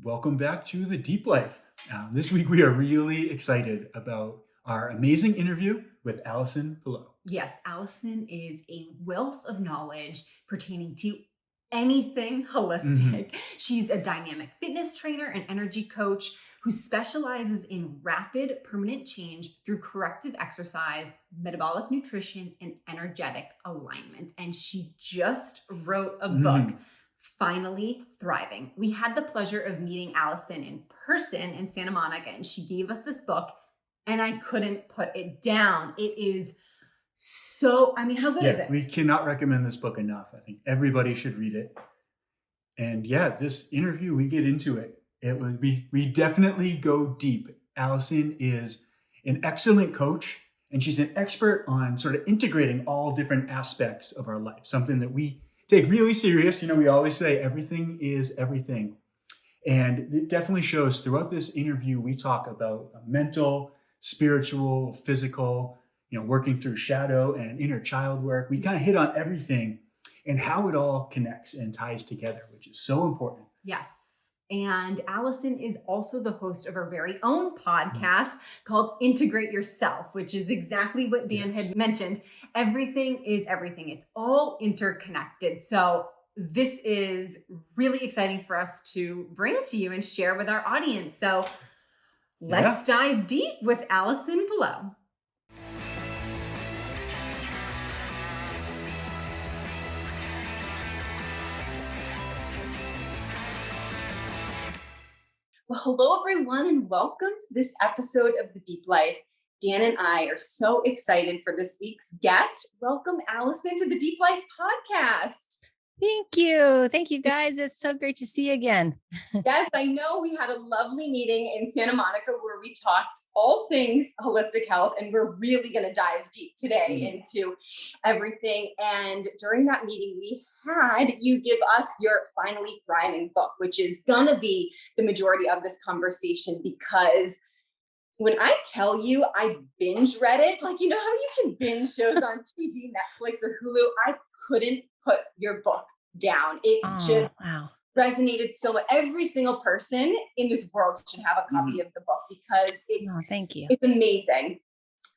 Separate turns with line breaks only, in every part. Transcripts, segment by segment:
Welcome back to the Deep Life. This week we are really excited about our amazing interview with Allison Pelot.
Yes, Allison is a wealth of knowledge pertaining to anything
Mhm.
holistic. She's a dynamic fitness trainer and energy coach who specializes in rapid, permanent change through corrective exercise, metabolic nutrition, and energetic alignment. And she just wrote a book,
Mhm.
Finally Thriving. We had the pleasure of meeting Allison in person in Santa Monica, and she gave us this book, and I couldn't put it down. It is how good is
Yeah,
it?
we cannot recommend this book enough. I think everybody should read it. And yeah, this interview, we get into it. We definitely go deep. Allison is an excellent coach, and she's an expert on sort of integrating all different aspects of our life, something that we take really serious. We always say everything is everything. And it definitely shows throughout this interview. We talk about mental, spiritual, physical, working through shadow and inner child work. We kind of hit on everything and how it all connects and ties together, which is so important.
Yes. And Allison is also the host of her very own
Mm.
podcast called Integrate Yourself, which is exactly what Dan
Yes.
had mentioned. Everything is everything, it's all interconnected. So, this is really exciting for us to bring to you and share with our audience. So, let's
Yeah.
dive deep with Allison below. Well, hello, everyone, and welcome to this episode of The Deep Life. Dan and I are so excited for this week's guest. Welcome, Allison, to the Deep Life podcast.
Thank you. Thank you, guys. It's so great to see you again.
Yes, I know we had a lovely meeting in Santa Monica where we talked all things holistic health, and we're really going to dive deep today
Mm.
into everything. And during that meeting, we had you give us your Finally Thriving book, which is going to be the majority of this conversation because when I tell you I binge read it, like, you know how you can binge shows on TV, Netflix, or Hulu? I couldn't put your book down. It
Oh,
just
wow.
resonated so much. Every single person in this world should have a copy
Mhm.
of the book because it's
Oh, thank you.
it's amazing.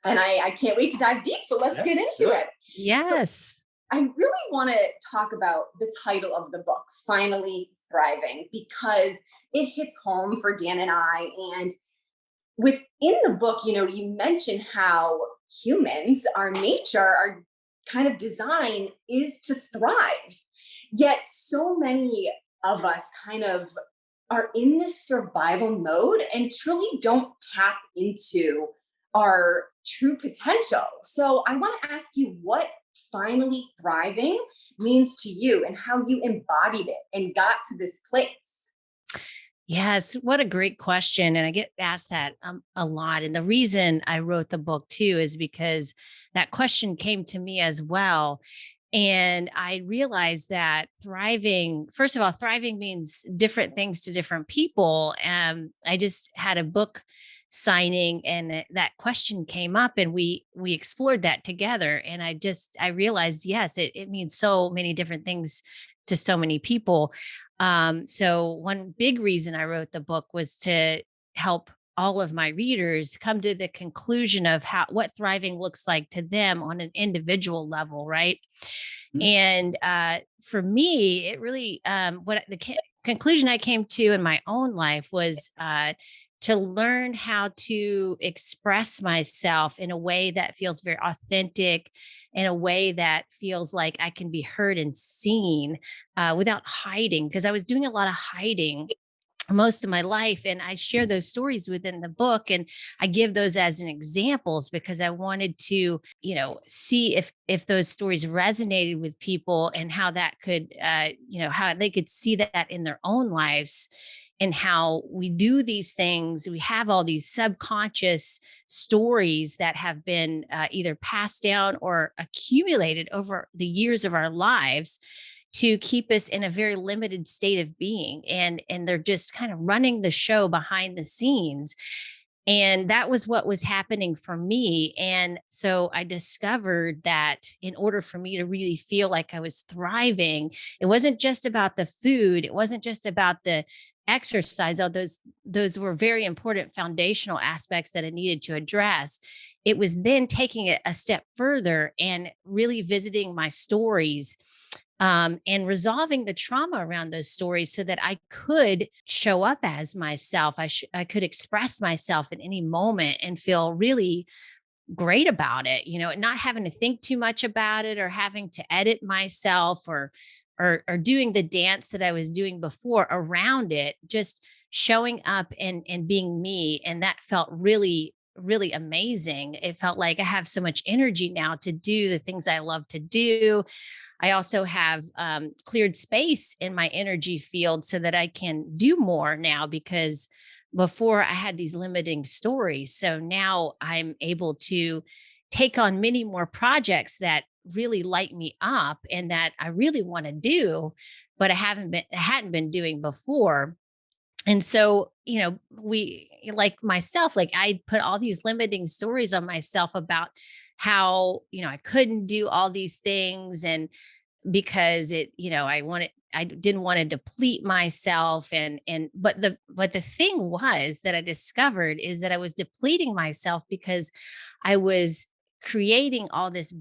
And I can't wait to dive deep. So let's
Yeah.
get
Let's do
into
it.
it. So
Yes.
I really want to talk about the title of the book, Finally Thriving, because it hits home for Dan and I. And within the book, you mention how humans, our nature, our kind of design is to thrive. Yet so many of us kind of are in this survival mode and truly don't tap into our true potential. So I want to ask you what finally thriving means to you and how you embodied it and got to this place.
Yes. What a great question. And I get asked that a lot. And the reason I wrote the book too is because that question came to me as well. And I realized that thriving, first of all, thriving means different things to different people. I just had a book signing and that question came up and we explored that together. And I realized, yes, it means so many different things to so many people. So one big reason I wrote the book was to help all of my readers come to the conclusion of what thriving looks like to them on an individual level, right?
Mhm.
And for me, it really what the conclusion I came to in my own life was to learn how to express myself in a way that feels very authentic, in a way that feels like I can be heard and seen without hiding, because I was doing a lot of hiding most of my life, and I share those stories within the book, and I give those as an examples because I wanted to see if those stories resonated with people and how that could how they could see that in their own lives, and how we do these things. We have all these subconscious stories that have been either passed down or accumulated over the years of our lives to keep us in a very limited state of being, and they're just kind of running the show behind the scenes. And that was what was happening for me. And so I discovered that in order for me to really feel like I was thriving, it wasn't just about the food, it wasn't just about exercise, although those were very important foundational aspects that I needed to address. It was then taking it a step further and really visiting my stories, and resolving the trauma around those stories so that I could show up as myself. I could express myself in any moment and feel really great about it, not having to think too much about it or having to edit myself or doing the dance that I was doing before around it, just showing up and being me. And that felt really, really amazing. It felt like I have so much energy now to do the things I love to do. I also have cleared space in my energy field so that I can do more now, because before I had these limiting stories. So now I'm able to take on many more projects that really light me up and that I really want to do, but I hadn't been doing before. And so, we, like myself, like I put all these limiting stories on myself about how, I couldn't do all these things, and because I didn't want to deplete myself, but the thing was that I discovered is that I was depleting myself because I was creating all this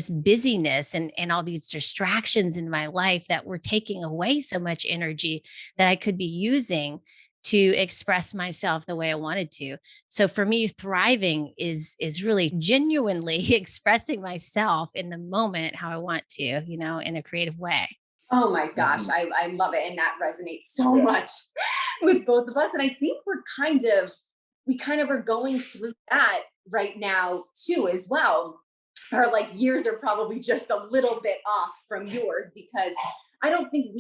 busyness and all these distractions in my life that were taking away so much energy that I could be using to express myself the way I wanted to. So for me, thriving is really genuinely expressing myself in the moment how I want to, in a creative way.
Oh my gosh,
Mhm.
I love it. And that resonates so much with both of us. And I think we kind of are going through that right now too, as well. Our like years are probably just a little bit off from yours, because I don't think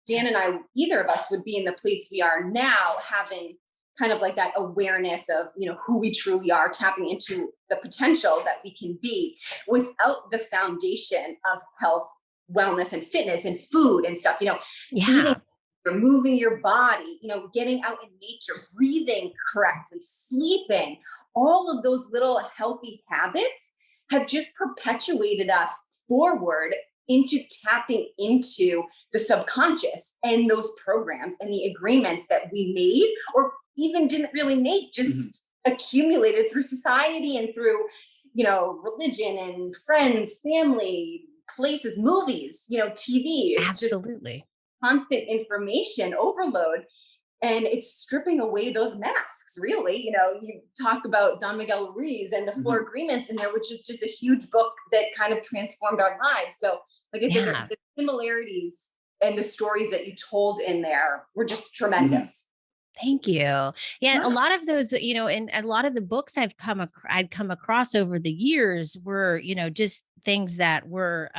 Dan and I, either of us would be in the place we are now, having kind of like that awareness of, who we truly are, tapping into the potential that we can be, without the foundation of health, wellness, and fitness and food and stuff, eating,
Yeah,
moving your body, getting out in nature, breathing correctly, sleeping, all of those little healthy habits have just perpetuated us forward into tapping into the subconscious and those programs and the agreements that we made, or even didn't really make, just accumulated through society and through, religion and friends, family, places, movies, TV. It's just
absolutely.
constant information overload, and it's stripping away those masks, really. You talk about Don Miguel Ruiz and the Four
Mhm.
Agreements in there, which is just a huge book that kind of transformed our lives. So like I said,
Yeah.
the similarities and the stories that you told in there were just
Mhm.
tremendous.
Thank you. Yeah, a
Yeah.
lot of those, and a lot of the books I'd come across over the years were, just things that were,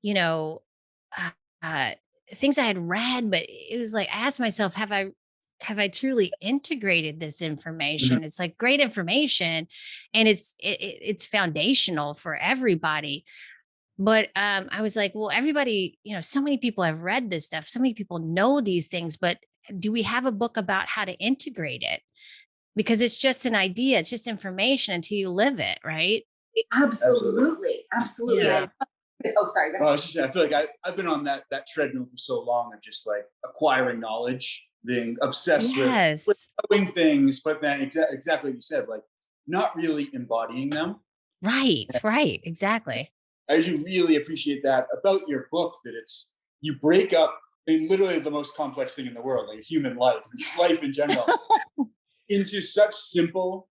you know, uh, uh, things I had read, but it was like I asked myself, have I truly integrated this
Mhm.
information? It's like great information, and it's foundational for everybody. But I was like, well, everybody, so many people have read this stuff, so many people know these things, but do we have a book about how to integrate it? Because it's just an idea, it's just information until you live it, right?
Absolutely. Absolutely.
Yeah.
Oh, sorry. Go
Well, I
ahead.
was just saying, I feel like I've been on that treadmill for so long of just like acquiring knowledge, being obsessed with
Yes.
knowing things, but then exactly what you said, like not really embodying them.
Right. Right. Exactly.
I do really appreciate that about your book, that you break up in literally the most complex thing in the world, like human life, life in general, into such simple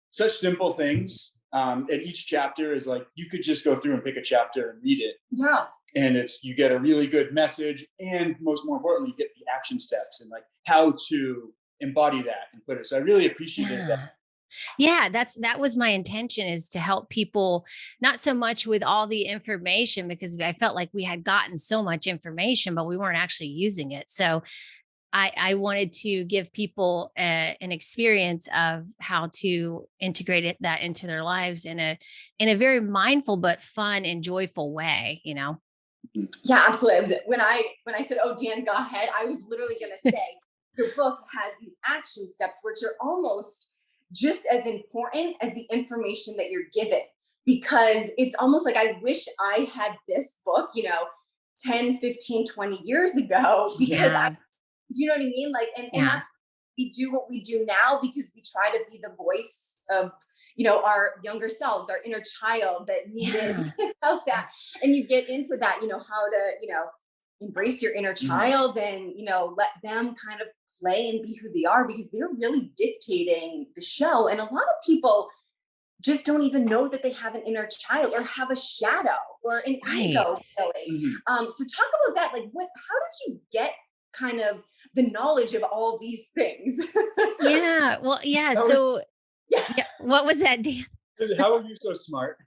things. And each chapter is like you could just go through and pick a chapter and read it,
Yeah.
and you get a really good message, and more importantly, you get the action steps and like how to embody that and put it. So I really appreciated that.
Yeah. Yeah, that was my intention, is to help people, not so much with all the information, because I felt like we had gotten so much information but we weren't actually using it. So I wanted to give people an experience of how to integrate that into their lives in a very mindful but fun and joyful way,
Yeah, absolutely. When I said, "Oh, Dan, go ahead," I was literally going to say your book has these action steps, which are almost just as important as the information that you're given, because it's almost like I wish I had this book, 10, 15, 20 years ago, because I
Yeah.
Do you know what I mean? Like, and
Yeah.
that's, we do what we do now because we try to be the voice of, our younger selves, our inner child that needed
Yeah.
that. And you get into that, how to, embrace your inner
Mhm.
child and, let them kind of play and be who they are because they're really dictating the show. And a lot of people just don't even know that they have an inner child or have a shadow or an ego,
Right.
really.
Mhm.
So talk about that. Like, how did you get kind of the knowledge of all these things?
Yeah. Well, yeah.
How are
So,
Yeah.
yeah. What was that, Dan?
how are you so smart?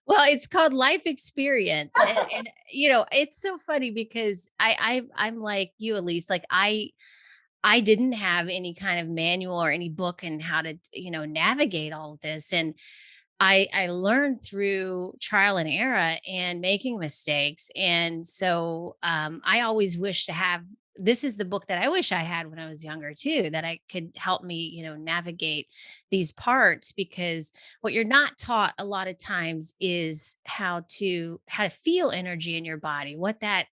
Well, it's called life experience. And it's so funny because I'm like you, Elise. Like I didn't have any kind of manual or any book in how to, navigate all of this. And I learned through trial and error and making mistakes. And so I always wish to have, this is the book that I wish I had when I was younger too, that I could help me, navigate these parts, because what you're not taught a lot of times is how to feel energy in your body, what that,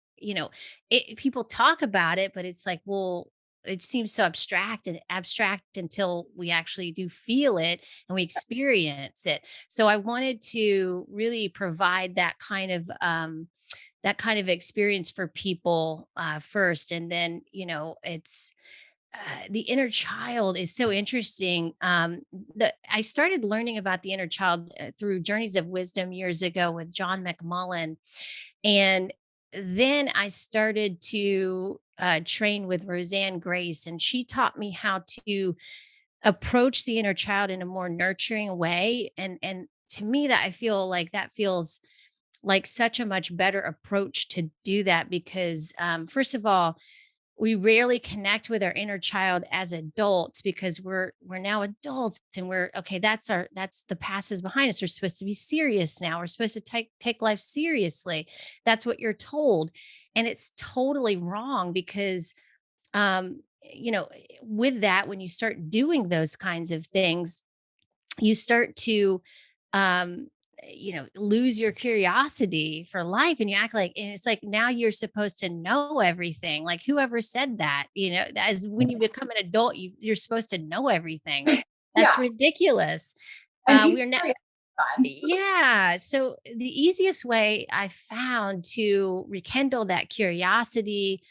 people talk about it, but it's like, well, it seems so abstract until we actually do feel it and we experience it. So I wanted to really provide that kind of experience for people first, and then it's the inner child is so interesting. I started learning about the inner child through Journeys of Wisdom years ago with John McMullen, and then I started to train with Roseanne Grace, and she taught me how to approach the inner child in a more nurturing way. And to me, that I feel like that feels like such a much better approach to do that, because first of all, we rarely connect with our inner child as adults because we're now adults, and we're okay, that's the past is behind us. We're supposed to be serious now. We're supposed to take life seriously. That's what you're told. And it's totally wrong, because with that, when you start doing those kinds of things, you start to um lose your curiosity for life, and you act like, and it's like now you're supposed to know everything. Like, whoever said that, as when you become an adult, you're supposed to know everything. That's
Yeah.
ridiculous.
And be
We're not.
serious time.
Yeah. So the easiest way I found to rekindle that curiosity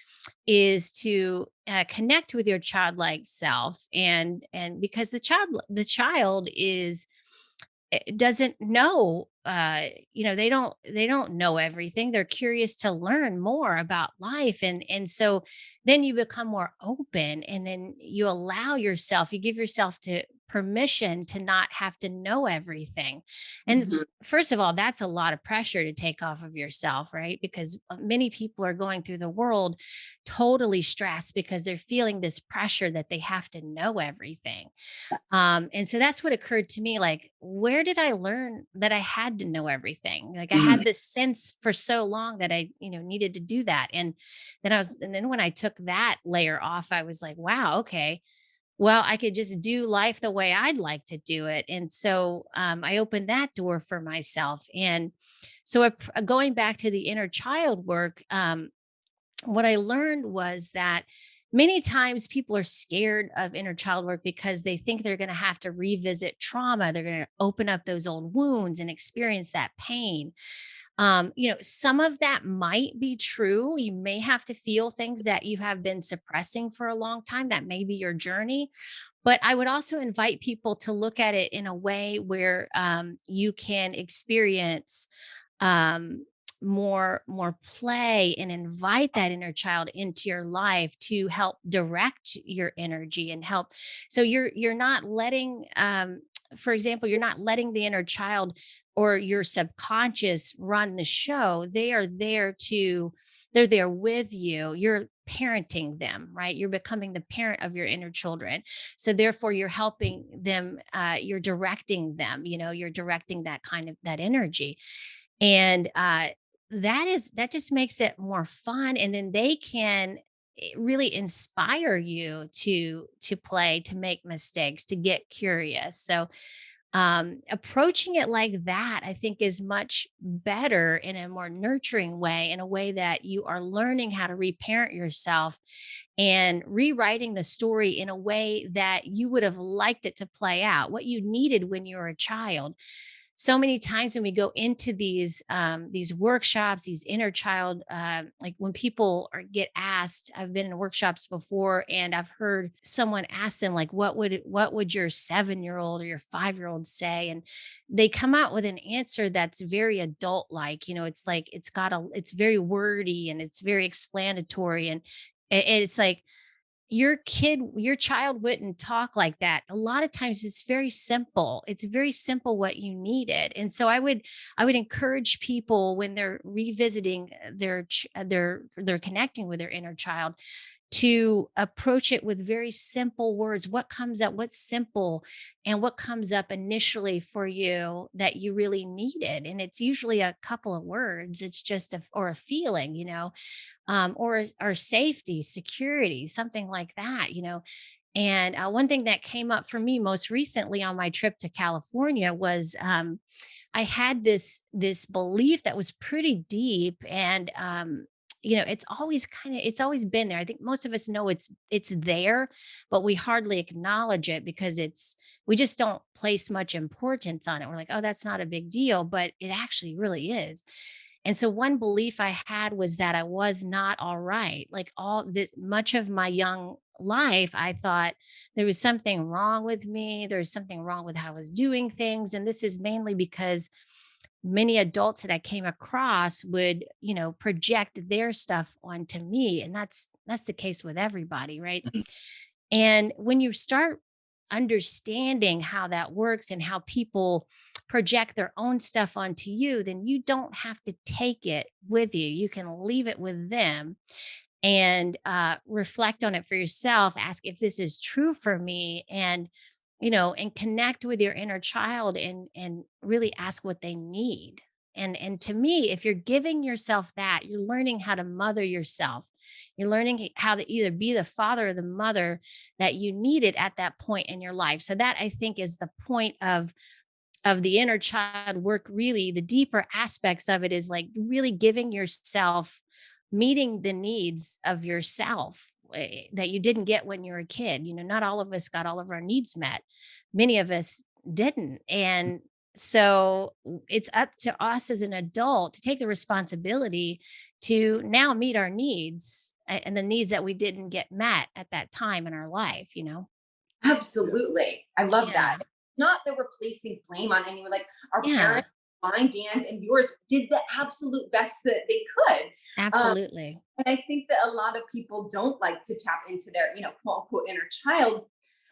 is to connect with your childlike self, and because the child is doesn't know, they don't know everything. They're curious to learn more about life, and so then you become more open, and then you give yourself to permission to not have to know everything. And
Mhm.
first of all, that's a lot of pressure to take off of yourself, right? Because many people are going through the world totally stressed because they're feeling this pressure that they have to know everything. And so that's what occurred to me. Like, where did I learn that I had to know everything? Like, I
Mhm.
had this sense for so long that I, needed to do that. And then when I took that layer off, I was like, wow, okay, well, I could just do life the way I'd like to do it. And so I opened that door for myself. And so going back to the inner child work, what I learned was that many times people are scared of inner child work because they think they're going to have to revisit trauma. They're going to open up those old wounds and experience that pain. Some of that might be true. You may have to feel things that you have been suppressing for a long time. That may be your journey. But I would also invite people to look at it in a way where you can experience um more play and invite that inner child into your life to help direct your energy and help. So you're not letting for example, you're not letting the inner child or your subconscious run the show. They're there with you. You're parenting them, right? You're becoming the parent of your inner children. So therefore you're helping them, you're directing them, you're directing that energy. And that just makes it more fun, and then they can really inspire you to play, to make mistakes, to get curious. So Approaching it like that, I think, is much better in a more nurturing way, in a way that you are learning how to reparent yourself and rewriting the story in a way that you would have liked it to play out, what you needed when you were a child. So many times when we go into these workshops, these inner child, like when people get asked, I've been in workshops before, and I've heard someone ask them, like, what would your 7-year-old or your 5-year-old say? And they come out with an answer that's very adult like. It's like it's very wordy and it's very explanatory, and it's like, your child wouldn't talk like that. A lot of times it's very simple. It's very simple what you needed. And so I would encourage people when they're revisiting they're connecting with their inner child, to approach it with very simple words. What comes up, what's simple, and what comes up initially for you that you really needed. And it's usually a couple of words. It's just or a feeling, or safety, security, something like that. And one thing that came up for me most recently on my trip to California was, I had this belief that was pretty deep, and it's always been there. I think most of us know it's there, but we hardly acknowledge it because we just don't place much importance on it. We're like, oh, that's not a big deal, but it actually really is. And so one belief I had was that I was not all right. Like, all this much of my young life, I thought there was something wrong with me. There was something wrong with how I was doing things. And this is mainly because many adults that I came across would, project their stuff onto me. And that's the case with everybody, right?
Mhm.
And when you start understanding how that works and how people project their own stuff onto you, then you don't have to take it with you. You can leave it with them and reflect on it for yourself. Ask if this is true for me, and connect with your inner child and really ask what they need. And to me, if you're giving yourself that, you're learning how to mother yourself. You're learning how to either be the father or the mother that you needed at that point in your life. So that, I think, is the point of the inner child work. Really, the deeper aspects of it is like really giving yourself, meeting the needs of yourself, that you didn't get when you were a kid. Not all of us got all of our needs met. Many of us didn't. And so it's up to us as an adult to take the responsibility to now meet our needs, and the needs that we didn't get met at that time in our life.
Absolutely. I love
Yeah.
that. Not that we're placing blame on anyone. Like our
Yeah.
parents, mine, Dan's, and yours did the absolute best that they could. Um,
Absolutely.
and I think that a lot of people don't like to tap into their, quote unquote inner child,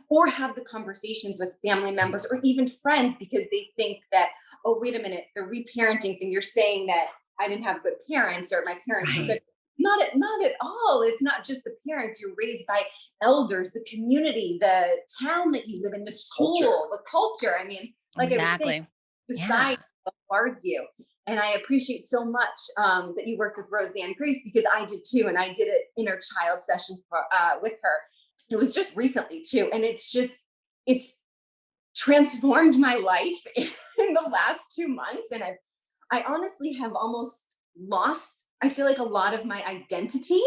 or have the conversations with family members or even friends, because they think that, oh, wait a minute, the reparenting thing, you're saying that I didn't have good parents or my parents were good.
Right.
Not at all. It's not just the parents. You're raised by elders, the community, the town that you live in, the school,
Culture.
the culture. I mean, like I was saying,
Exactly. Yeah.
society bombards you. And I appreciate so much that you worked with Roseanne Grace, because I did too. And I did an inner child session with her. It was just recently too. And it's transformed my life in the last 2 months. And I honestly have almost lost, I feel like, a lot of my identity,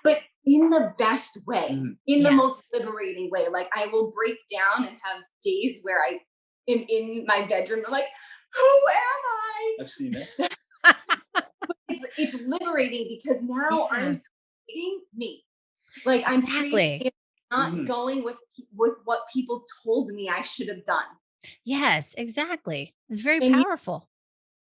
but in the best way,
Mhm.
in the most
Yes.
liberating way. Like I will break down and have days where I am in my bedroom. I'm like, who am I?
I've seen it.
It's liberating because now
Yeah.
I'm creating me. Like I'm creating
Exactly.
it, not
Mhm.
going with what people told me I should have done.
Yes, exactly. It's very
And
powerful.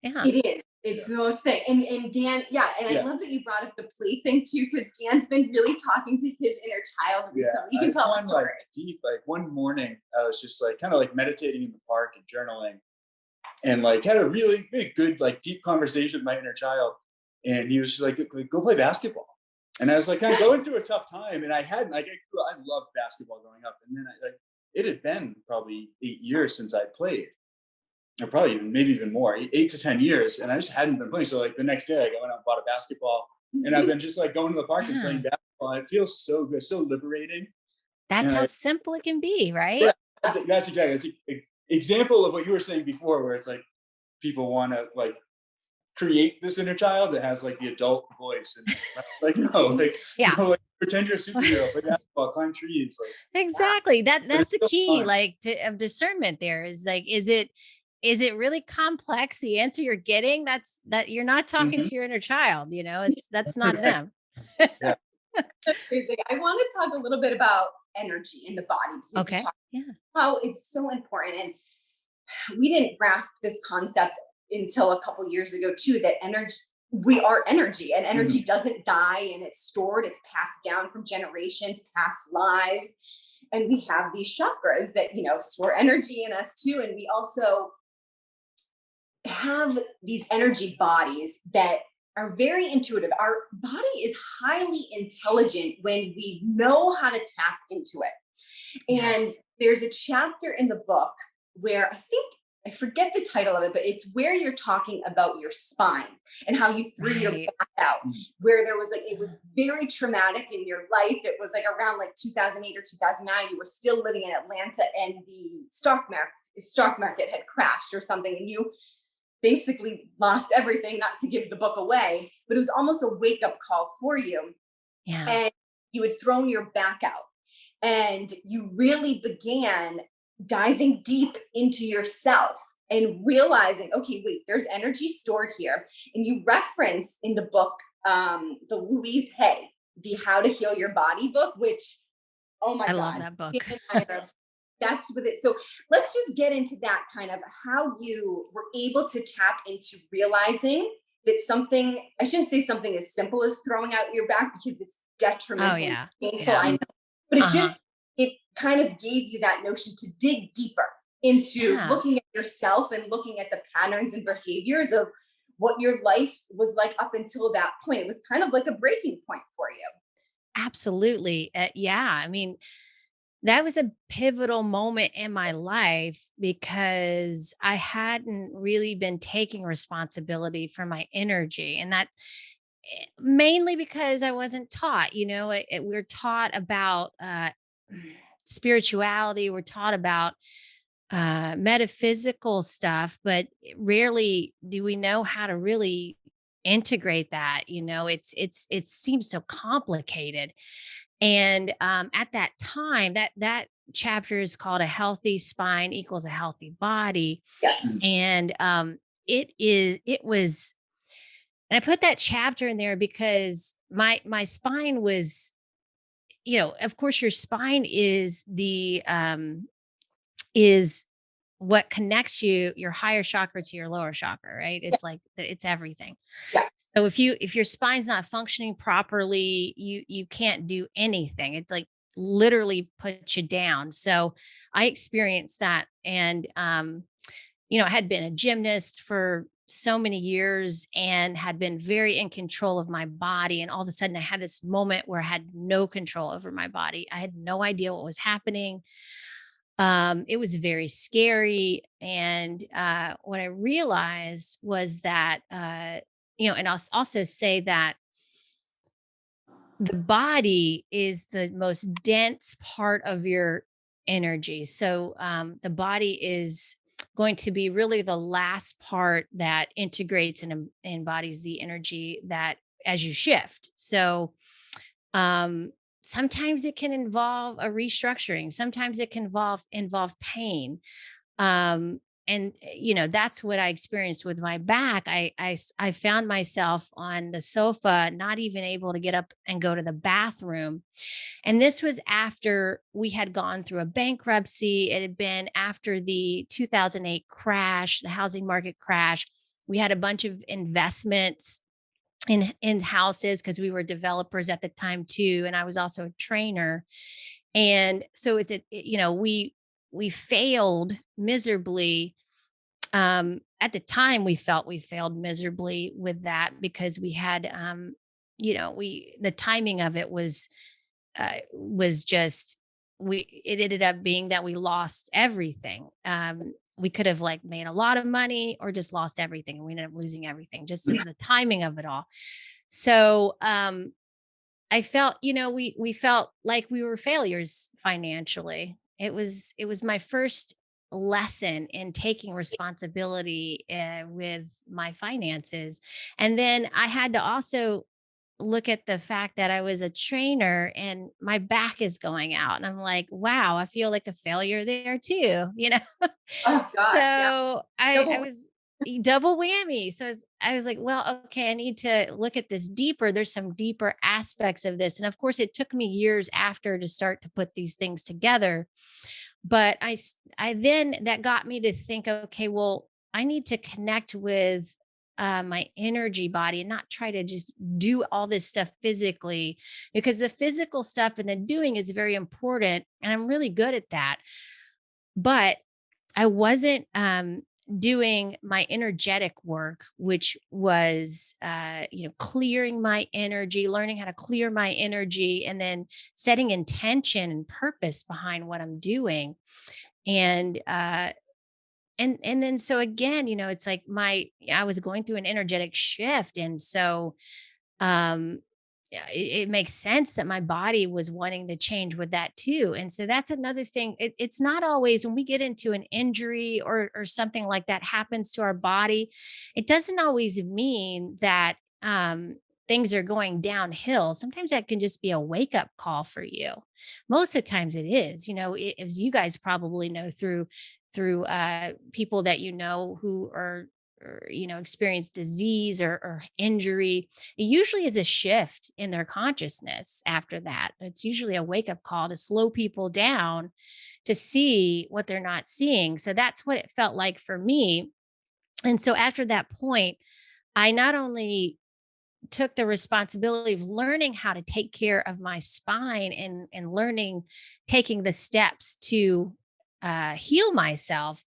Yeah.
it is. It's
Yeah.
the most thing. And Dan, yeah, and I
Yeah.
love that you brought up the play thing too, because Dan's been really talking to his inner child
Yeah.
recently. You can
I've
tell the
gone
story.
like deep. Like one morning, I was just like kind of like meditating in the park and journaling, and like had a really good like deep conversation with my inner child. And he was just like, go play basketball. And I was like, I'm going through a tough time. And I hadn't, like, I loved basketball growing up. And then it had been probably 8 years since I played, or probably even, maybe even more, 8 to 10 years. And I just hadn't been playing. So like the next day I went out and bought a basketball, and I've been just like going to the park and playing
Yeah.
basketball. And it feels so good, so liberating.
That's
And
how
I,
simple it can be, right?
yeah, that's exactly, it's like, example of what you were saying before, where it's like people want to like create this inner child that has like the adult voice, and like no, like
Yeah.
like pretend you're a superhero, play basketball, climb trees, like wow,
Exactly.
but
That's
it's
the
so
key,
fun.
like of discernment there is like, is it really complex? The answer you're getting, that you're not talking
Mhm.
to your inner child, that's not them.
Yeah.
Amazing. I want to talk a little bit about energy in the body because you
Okay.
talk
Yeah.
how it's so important. And we didn't grasp this concept until a couple years ago too, that energy, we are energy, and
Mhm.
energy doesn't die, and it's stored, it's passed down from generations, past lives. And we have these chakras that, store energy in us too. And we also have these energy bodies that are very intuitive. Our body is highly intelligent when we know how to tap into it. And
Yes.
there's a chapter in the book where I forget the title of it, but it's where you're talking about your spine and how you threw your
Right.
back out, where there was like, it was very traumatic in your life. It was like around like 2008 or 2009. You were still living in Atlanta and the stock market had crashed or something. And you basically lost everything, not to give the book away, but it was almost a wake up call for you.
Yeah.
And you had thrown your back out and you really began diving deep into yourself and realizing, okay, wait, there's energy stored here. And you reference in the book the Louise Hay, the How to Heal Your Body book, which, oh my
I love
God,
that
Dan
book.
and I are obsessed with it. So let's just get into that kind of how you were able to tap into realizing that something, I shouldn't say something as simple as throwing out your back because it's
Oh
detrimental and
yeah.
painful,
Yeah.
I know, but
Uh-huh.
it kind of gave you that notion to dig deeper into
Yeah.
looking at yourself and looking at the patterns and behaviors of what your life was like up until that point. It was kind of like a breaking point for you.
Absolutely. Yeah. I mean, that was a pivotal moment in my life because I hadn't really been taking responsibility for my energy. And that mainly because I wasn't taught, we're taught about spirituality, we're taught about metaphysical stuff, but rarely do we know how to really integrate that. It seems so complicated. And at that time, that chapter is called "A Healthy Spine Equals a Healthy Body,"
Yes.
and it was, and I put that chapter in there because my spine was, of course, your spine is what connects your higher chakra to your lower chakra, right?
Yeah.
It's like it's everything.
Yeah.
So if your spine's not functioning properly, you can't do anything. It's like literally puts you down. So I experienced that, and I had been a gymnast for so many years and had been very in control of my body, and all of a sudden I had this moment where I had no control over my body. I had no idea what was happening. It was very scary. And what I realized was that, and I'll also say that the body is the most dense part of your energy. So the body is going to be really the last part that integrates and embodies the energy that as you shift. So sometimes it can involve a restructuring. Sometimes it can involve pain. And that's what I experienced with my back. I found myself on the sofa, not even able to get up and go to the bathroom. And this was after we had gone through a bankruptcy. It had been after the 2008 crash, the housing market crash. We had a bunch of investments in houses because we were developers at the time too, and I was also a trainer. And so we failed miserably. At the time we felt we failed miserably with that because we had we the timing of it was just, we it ended up being that we lost everything. We could have like made a lot of money or just lost everything, and we ended up losing everything, just the timing of it all. So I felt, we felt like we were failures financially. It was my first lesson in taking responsibility with my finances. And then I had to also look at the fact that I was a trainer and my back is going out. And I'm like, wow, I feel like a failure there too, you know?
Oh gosh, yeah.
So I
Double.
was double whammy. So I was like, well, okay, I need to look at this deeper. There's some deeper aspects of this. And of course, it took me years after to start to put these things together. But I then that got me to think, okay, well, I need to connect with my energy body and not try to just do all this stuff physically, because the physical stuff and the doing is very important. And I'm really good at that. But I wasn't doing my energetic work, which was, clearing my energy, learning how to clear my energy, and then setting intention and purpose behind what I'm doing. And and then so again, it's like I was going through an energetic shift, and so yeah, it makes sense that my body was wanting to change with that too. And so that's another thing. It's not always when we get into an injury or something like that happens to our body, it doesn't always mean that things are going downhill. Sometimes that can just be a wake up call for you. Most of the times it is, as you guys probably know through people that who are or experience disease or injury, it usually is a shift in their consciousness after that. It's usually a wake up call to slow people down to see what they're not seeing. So that's what it felt like for me. And so after that point, I not only took the responsibility of learning how to take care of my spine and learning, taking the steps to heal myself,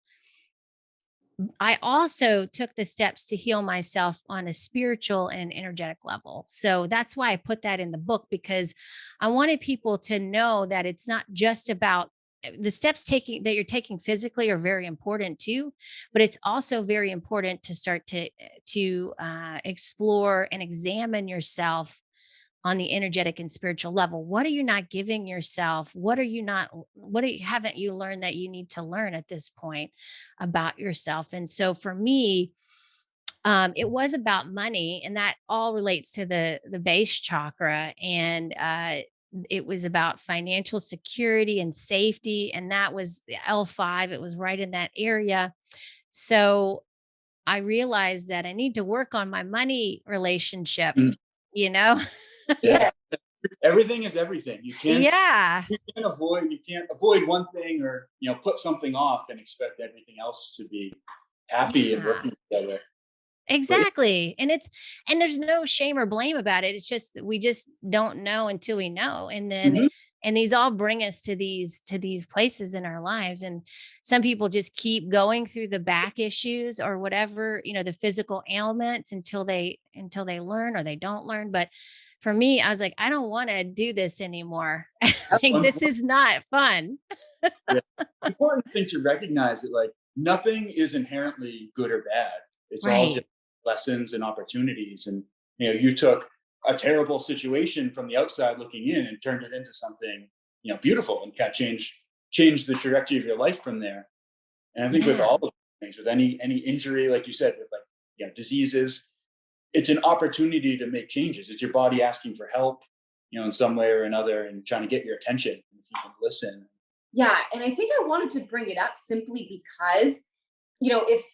I also took the steps to heal myself on a spiritual and energetic level. So that's why I put that in the book, because I wanted people to know that it's not just about the steps taking that you're taking physically are very important too, but it's also very important to start to explore and examine yourself on the energetic and spiritual level. What are you not giving yourself? Haven't you learned that you need to learn at this point about yourself? And so for me, it was about money, and that all relates to the base chakra. And it was about financial security and safety. And that was the L5. It was right in that area. So I realized that I need to work on my money relationship,
Mm.
you know?
Yeah.
Everything is everything. You can't
Yeah,
you can't avoid one thing, or put something off and expect everything else to be happy and
yeah,
working together. But
exactly. And there's no shame or blame about it. It's just that we just don't know until we know.
Mhm.
And these all bring us to these places in our lives. And some people just keep going through the back issues or whatever, the physical ailments until they learn or they don't learn. But for me, I was like, I don't want to do this anymore. Like, this is not fun.
Yeah. Important thing to recognize that, like, nothing is inherently good or bad. It's all just
Right.
lessons and opportunities. And you took a terrible situation from the outside looking in and turned it into something beautiful, and kind of change the trajectory of your life from there. And I think with
Yeah.
all of things, with any injury, like you said, with like diseases, it's an opportunity to make changes. It's your body asking for help, in some way or another, and trying to get your attention. If you can listen.
Yeah. And I think I wanted to bring it up simply because, if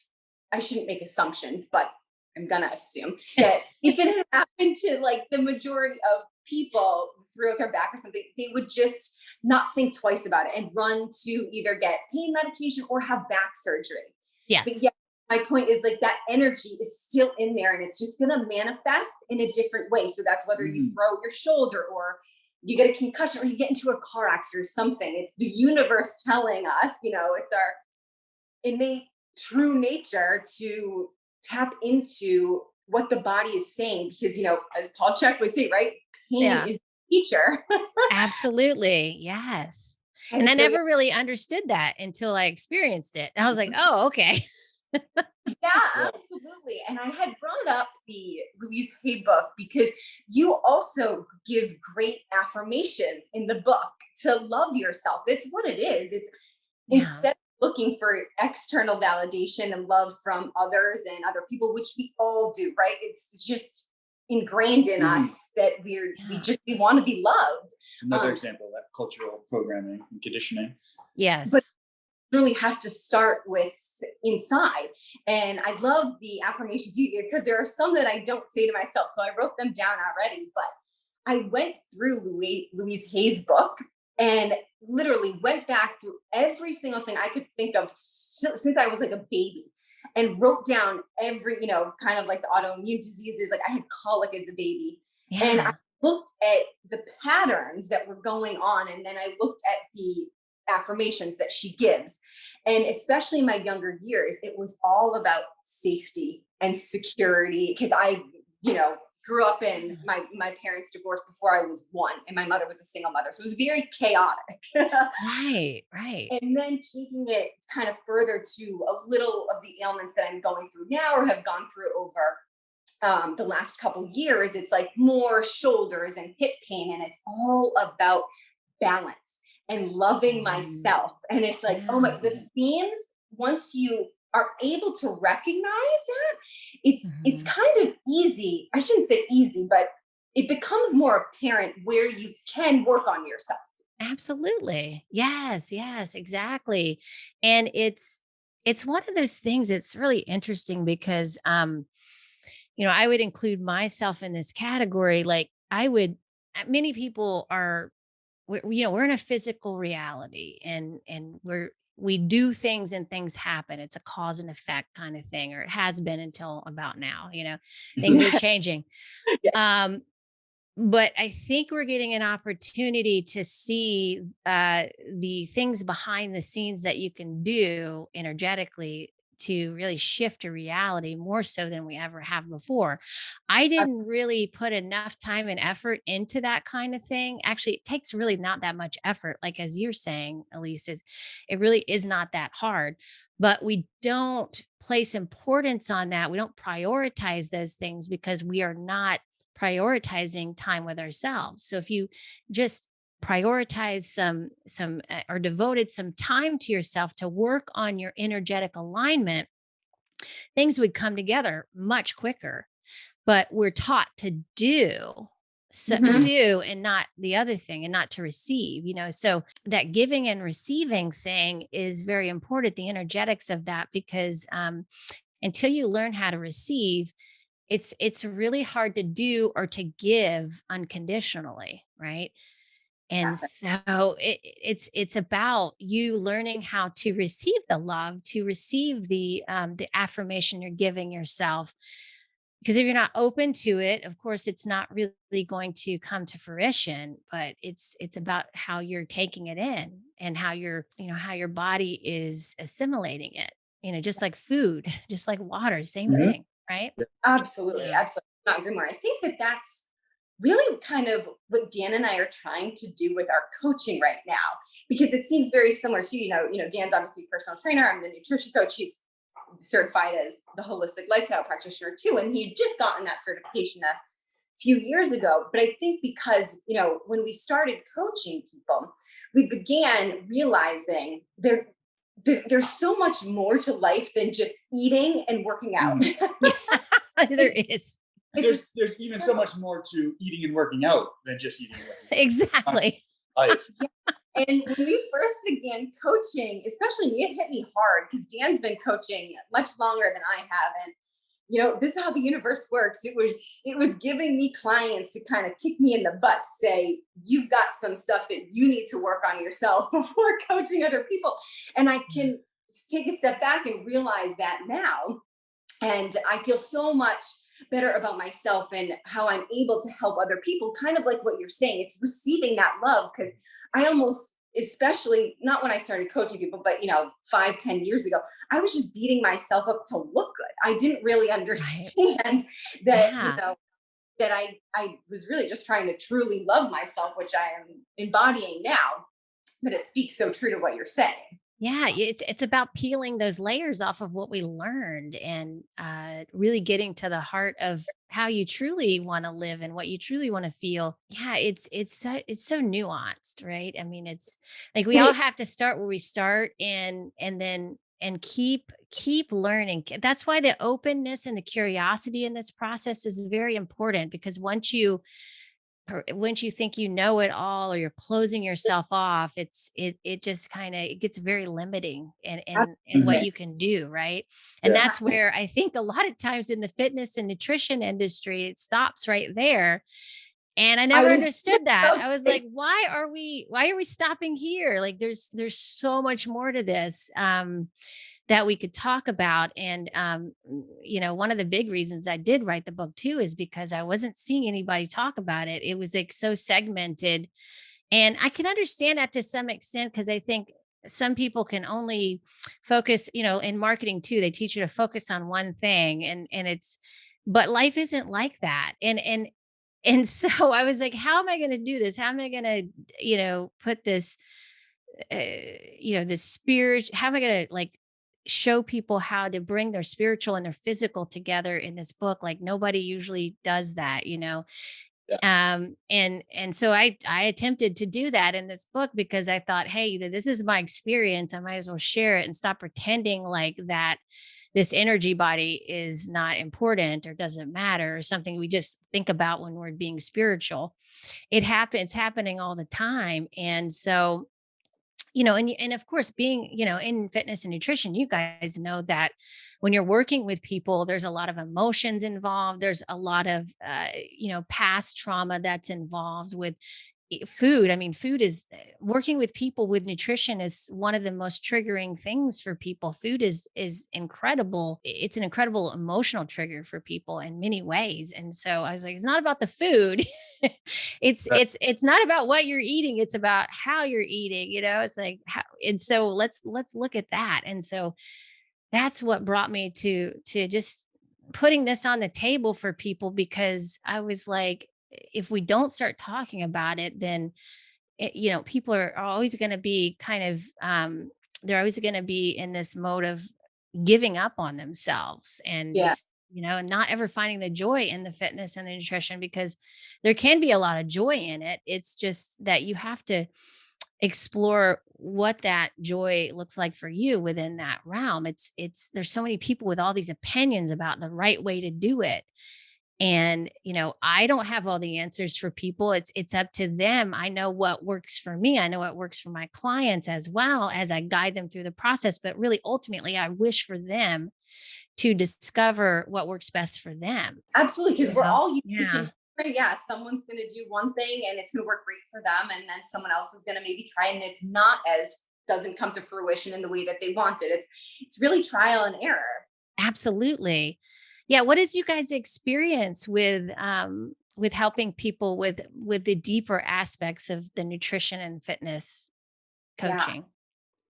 I shouldn't make assumptions, but I'm gonna assume that if it had happened to like the majority of people throughout their back or something, they would just not think twice about it and run to either get pain medication or have back surgery. But yeah,
Yes.
my point is like that energy is still in there and it's just gonna manifest in a different way. So that's whether you
Mm.
throw your shoulder or you get a concussion or you get into a car accident or something. It's the universe telling us, it's our innate true nature to tap into what the body is saying because as Paul Chek would say, right, pain
Yeah.
is teacher.
Absolutely. Yes. And
And
I
so yeah,
never really understood that until I experienced it. I was like, oh, okay.
yeah,
Yeah.
absolutely. And I had brought up the Louise Hay book because you also give great affirmations in the book to love yourself. It's what it is. It's
Yeah.
instead of looking for external validation and love from others and other people, which we all do, right? It's just ingrained in us that
Yeah.
we want to be loved.
It's another example of that cultural programming and conditioning.
But
Yes.
really has to start with inside. And I love the affirmations you give, because there are some that I don't say to myself. So I wrote them down already, but I went through Louise Hay's book and literally went back through every single thing I could think of since I was like a baby, and wrote down every, kind of like the autoimmune diseases. Like I had colic as a baby. And I
Yeah.
looked at the patterns that were going on. And then I looked at the affirmations that she gives. And especially in my younger years, it was all about safety and security. Because grew up in my parents divorced before I was one, and my mother was a single mother. So it was very chaotic.
Right. Right.
And then taking it kind of further to a little of the ailments that I'm going through now or have gone through over the last couple years, it's like more shoulders and hip pain. And it's all about balance and loving myself. And it's like, oh my,
Yeah.
the themes, once you are able to recognize that, it's
Mhm.
kind of easy. I shouldn't say easy, but it becomes more apparent where you can work on yourself.
Absolutely. Yes, yes, exactly. And it's one of those things that's really interesting because I would include myself in this category. Like I would many people are we're in a physical reality and we do things and things happen. It's a cause and effect kind of thing, or it has been until about now, things are changing.
Yeah.
But I think we're getting an opportunity to see the things behind the scenes that you can do energetically to really shift a reality more so than we ever have before. I didn't really put enough time and effort into that kind of thing. Actually, it takes really not that much effort. Like as you're saying, Elise, it really is not that hard. But we don't place importance on that. We don't prioritize those things because we are not prioritizing time with ourselves. So if you just prioritize or devoted some time to yourself to work on your energetic alignment, things would come together much quicker. But we're taught to
Mhm.
do and not the other thing, and not to receive, so that giving and receiving thing is very important, the energetics of that, because until you learn how to receive, it's really hard to do or to give unconditionally, right? And
Exactly.
so it's about you learning how to receive the love, to receive the affirmation you're giving yourself. Because if you're not open to it, of course, it's not really going to come to fruition. But it's about how you're taking it in and how your body is assimilating it. Just like food, just like water, same
Mhm.
thing, right?
Absolutely.
Yeah.
Absolutely. Not agree more. I think that that's really kind of what Dan and I are trying to do with our coaching right now, because it seems very similar to, Dan's obviously a personal trainer. I'm the nutrition coach. He's certified as the holistic lifestyle practitioner too. And he had just gotten that certification a few years ago. But I think because, when we started coaching people, we began realizing there's so much more to life than just eating and working out.
Mhm.
Yeah, there
it's
is.
it's
There's even so much more to eating and working out than just eating and working out.
Exactly.
Life.
And when we first began coaching, especially me, it hit me hard because Dan's been coaching much longer than I have. And this is how the universe works. It was giving me clients to kind of kick me in the butt, say, you've got some stuff that you need to work on yourself before coaching other people. And I can take a step back and realize that now. And I feel so much better about myself and how I'm able to help other people, kind of like what you're saying. It's receiving that love, because I almost, especially not when I started coaching people, but 5-10 years ago, I was just beating myself up to look good. I didn't really
Right.
understand that,
Yeah.
that I was really just trying to truly love myself, which I am embodying now. But it speaks so true to what you're saying.
Yeah, it's about peeling those layers off of what we learned and really getting to the heart of how you truly want to live and what you truly want to feel. Yeah, it's so nuanced, right? I mean, it's like we all
It,
have to start where we start and then and keep learning. That's why the openness and the curiosity in this process is very important because once you think you know it all or you're closing yourself off, it just kind of it gets very limiting in what
Mhm.
you can do, right? And
Yeah.
that's where I think a lot of times in the fitness and nutrition industry it stops right there. And I
I
never
was
understood that.
so
I was like, why are we stopping here? Like there's so much more to this. That we could talk about. And, one of the big reasons I did write the book too is because I wasn't seeing anybody talk about it. It was like so segmented. And I can understand that to some extent because I think some people can only focus, in marketing too, they teach you to focus on one thing but life isn't like that. And so I was like, how am I going to do this? How am I going to, put this this spirit how am I going to like show people how to bring their spiritual and their physical together in this book? Like nobody usually does that.
Yeah.
And so I attempted to do that in this book because I thought, hey, this is my experience, I might as well share it and stop pretending like that this energy body is not important or doesn't matter or something we just think about when we're being spiritual. It's happening all the time. And so and of course being in fitness and nutrition, you guys know that when you're working with people there's a lot of emotions involved, there's a lot of past trauma that's involved with food. I mean, food is working with people with nutrition is one of the most triggering things for people. Food is incredible. It's an incredible emotional trigger for people in many ways. And so I was like, it's not about the food. It's not about what you're eating. It's about how you're eating. It's like how, and so let's look at that. And so that's what brought me to just putting this on the table for people because I was like, if we don't start talking about it, then people are always going to be kind of they're always going to be in this mode of giving up on themselves and
yeah,
just and not ever finding the joy in the fitness and the nutrition because there can be a lot of joy in it. It's just that you have to explore what that joy looks like for you within that realm. It's there's so many people with all these opinions about the right way to do it. And I don't have all the answers for people. It's up to them. I know what works for me. I know what works for my clients as well as I guide them through the process, but really ultimately I wish for them to discover what works best for them.
absolutely. Because we're all unique
Yeah.
and different. Yeah, someone's going to do one thing and it's going to work great for them, and then someone else is going to maybe try and it's not as doesn't come to fruition in the way that they wanted. It's really trial and error.
Absolutely. Yeah, what is you guys experience with helping people with the deeper aspects of the nutrition and fitness
Yeah.
coaching?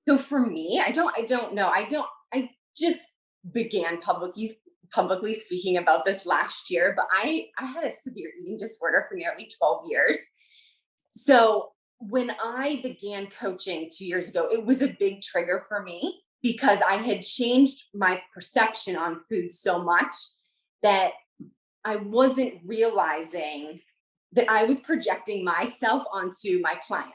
So for me, I don't know. I just began publicly speaking about this last year, but I had a severe eating disorder for nearly 12 years. So when I began coaching 2 years ago, it was a big trigger for me because I had changed my perception on food so much that I wasn't realizing that I was projecting myself onto my clients.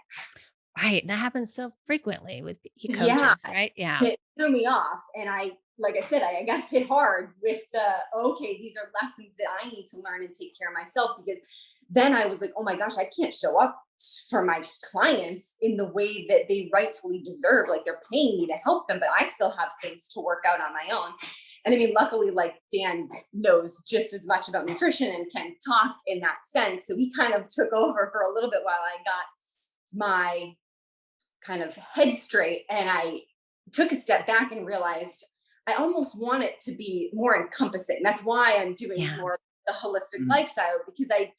Right, that happens so frequently with
Yeah,
coaches, right? Yeah.
it threw me off. And like I said, I got hit hard with okay, these are lessons that I need to learn and take care of myself. Because then I was like, oh my gosh, I can't show up for my clients in the way that they rightfully deserve. Like they're paying me to help them, but I still have things to work out on my own. And I mean, luckily, like Dan knows just as much about nutrition and can talk in that sense. So he kind of took over for a little bit while I got my kind of head straight, and I took a step back and realized I almost want it to be more encompassing. That's why I'm doing
Yeah.
more the holistic
Mm.
lifestyle, because I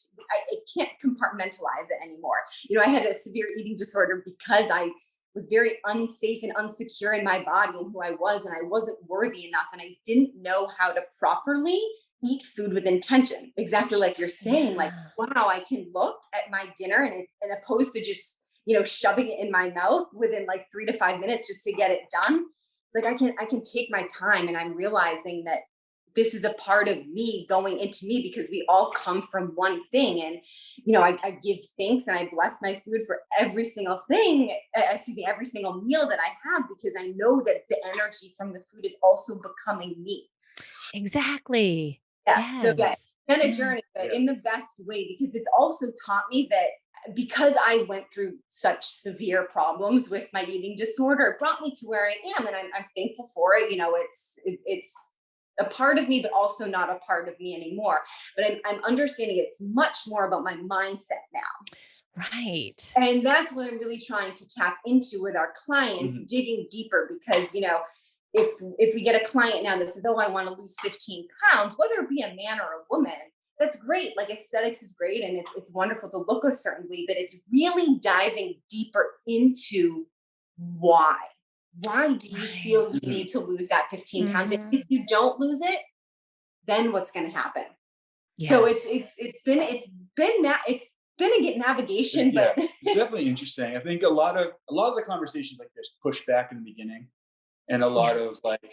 can't compartmentalize it anymore. I had a severe eating disorder because I was very unsafe and unsecure in my body and who I was, and I wasn't worthy enough, and I didn't know how to properly eat food with intention. Exactly like you're saying, like,
Yeah.
wow, I can look at my dinner and opposed to just shoving it in my mouth within like 3 to 5 minutes just to get it done. It's like I can take my time, and I'm realizing that this is a part of me going into me, because we all come from one thing. And I give thanks and I bless my food for every single thing, every single meal that I have, because I know that the energy from the food is also becoming me.
Exactly.
Yes. So yeah,
Yes.
it's been a
Yeah.
journey, but in the best way, because it's also taught me that because I went through such severe problems with my eating disorder, it brought me to where I am, and I'm thankful for it. It's a part of me, but also not a part of me anymore. But I'm understanding it's much more about my mindset now.
Right.
And that's what I'm really trying to tap into with our clients, digging deeper, because, if we get a client now that says, oh, I want to lose 15 pounds, whether it be a man or a woman, that's great. Like, aesthetics is great, and it's wonderful to look a certain way, but it's really diving deeper into why. Why do you feel you need to lose that 15 pounds? And if you don't lose it, then what's going to happen?
Yes.
So it's been a navigation,
Yeah,
but
it's definitely interesting. I think a lot of the conversations like this push back in the beginning, and a lot of like